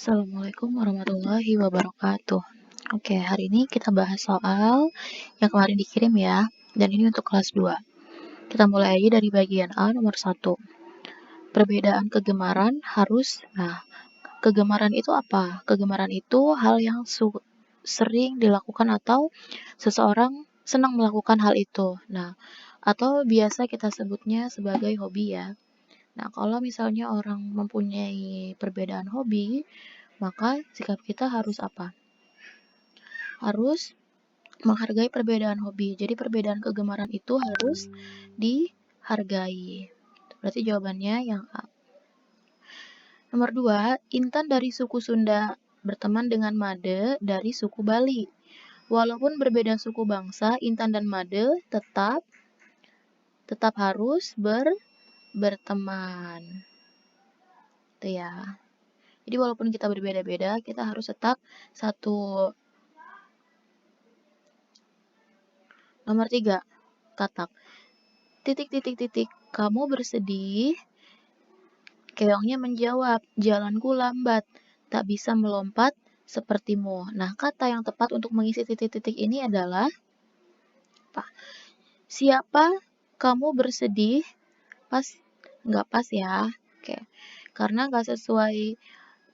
Assalamualaikum warahmatullahi wabarakatuh. Oke, hari ini kita bahas soal yang kemarin dikirim ya, dan ini untuk kelas 2. Kita mulai aja dari bagian A nomor 1. Perbedaan kegemaran harus, kegemaran itu apa? Kegemaran itu hal yang sering dilakukan atau seseorang senang melakukan hal itu. Atau biasa kita sebutnya sebagai hobi ya. Kalau misalnya orang mempunyai perbedaan hobi, maka sikap kita harus apa? Harus menghargai perbedaan hobi. Jadi perbedaan kegemaran itu harus dihargai. Berarti jawabannya yang A. Nomor 2, Intan dari suku Sunda berteman dengan Made dari suku Bali. Walaupun berbeda suku bangsa, Intan dan Made tetap harus berteman. Itu ya. Jadi walaupun kita berbeda-beda, kita harus tetap satu. Nomor 3, katak. Kamu bersedih. Keongnya menjawab, jalanku lambat, tak bisa melompat sepertimu. Kata yang tepat untuk mengisi titik-titik ini adalah apa? Siapa kamu bersedih? Nggak pas ya. Oke. Karena nggak sesuai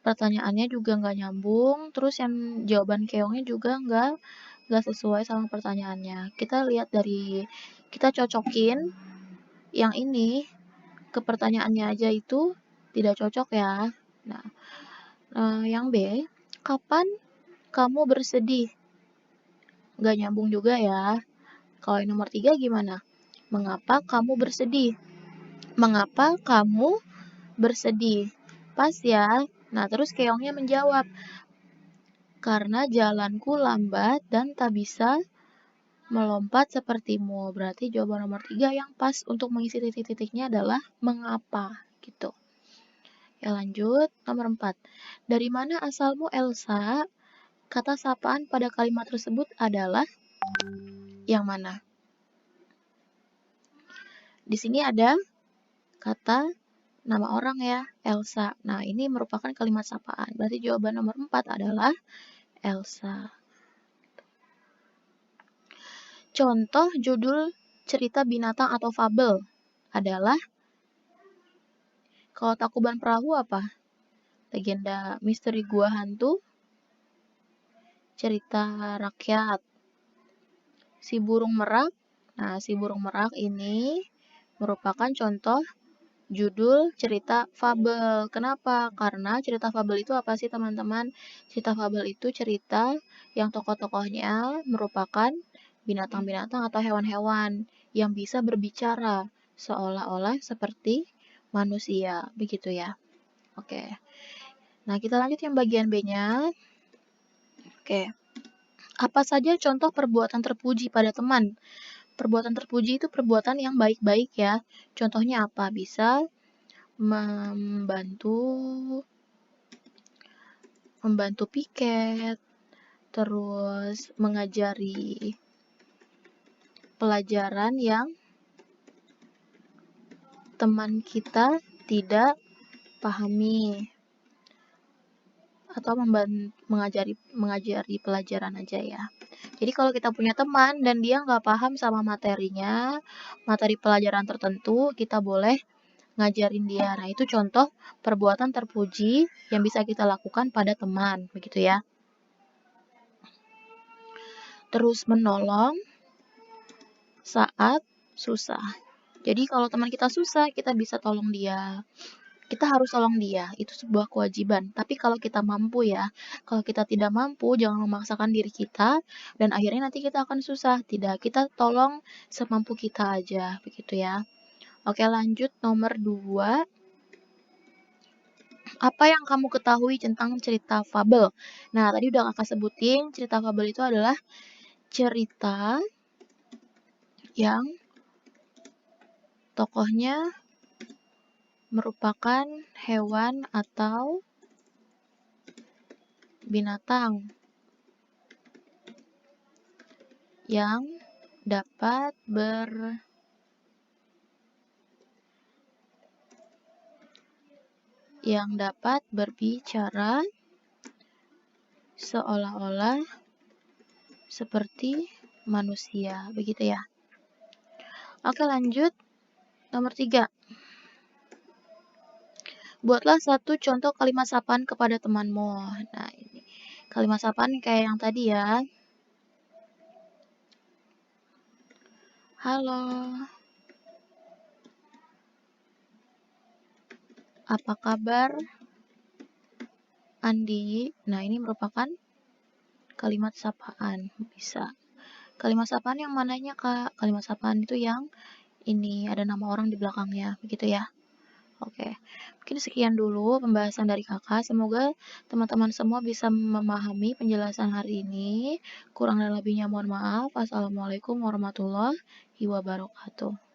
pertanyaannya juga nggak nyambung, terus yang jawaban keongnya juga nggak sesuai sama pertanyaannya. Kita cocokin yang ini ke pertanyaannya aja itu tidak cocok ya. Yang B, kapan kamu bersedih? Nggak nyambung juga ya. Kalau yang nomor 3 gimana? Mengapa kamu bersedih? Mengapa kamu bersedih? Pas ya. Terus keongnya menjawab, karena jalanku lambat dan tak bisa melompat sepertimu. Berarti jawaban nomor 3 yang pas untuk mengisi titik-titiknya adalah mengapa gitu. Ya lanjut, nomor 4. Dari mana asalmu Elsa? Kata sapaan pada kalimat tersebut adalah yang mana? Di sini ada kata nama orang ya, Elsa. Ini merupakan kalimat sapaan. Berarti jawaban nomor 4 adalah Elsa. Contoh judul cerita binatang atau fabel adalah kalau Tangkuban Perahu apa? Legenda Misteri Gua Hantu, cerita rakyat. Si Burung Merak. Si Burung Merak ini merupakan contoh judul cerita fabel. Kenapa? Karena cerita fabel itu apa sih teman-teman? Cerita fabel itu cerita yang tokoh-tokohnya merupakan binatang-binatang atau hewan-hewan yang bisa berbicara seolah-olah seperti manusia. Begitu ya. Oke. Kita lanjut yang bagian B-nya. Oke. Apa saja contoh perbuatan terpuji pada teman? Perbuatan terpuji itu perbuatan yang baik-baik ya. Contohnya apa? Bisa membantu piket, terus mengajari pelajaran yang teman kita tidak pahami, atau mengajari pelajaran aja ya. Jadi kalau kita punya teman dan dia nggak paham sama materinya, materi pelajaran tertentu, kita boleh ngajarin dia. Itu contoh perbuatan terpuji yang bisa kita lakukan pada teman, begitu ya. Terus menolong saat susah. Jadi kalau teman kita susah, kita bisa tolong dia. Kita harus tolong dia, itu sebuah kewajiban. Tapi kalau kita mampu ya, kalau kita tidak mampu, jangan memaksakan diri kita, dan akhirnya nanti kita akan susah. Tidak, kita tolong semampu kita aja, begitu ya. Oke, lanjut nomor 2. Apa yang kamu ketahui tentang cerita fabel? Tadi udah kakak sebutin, cerita fabel itu adalah cerita yang tokohnya merupakan hewan atau binatang yang dapat berbicara seolah-olah seperti manusia, begitu ya. Oke, lanjut. Nomor 3. Buatlah satu contoh kalimat sapaan kepada temanmu. Nah, ini kalimat sapaan kayak yang tadi ya. Halo, apa kabar Andi? Nah, ini merupakan kalimat sapaan. Bisa. Kalimat sapaan yang mananya, Kak? Kalimat sapaan itu yang ini ada nama orang di belakangnya, begitu ya. Oke, mungkin sekian dulu pembahasan dari kakak. Semoga teman-teman semua bisa memahami penjelasan hari ini. Kurang dan lebihnya mohon maaf. Assalamualaikum warahmatullahi wabarakatuh.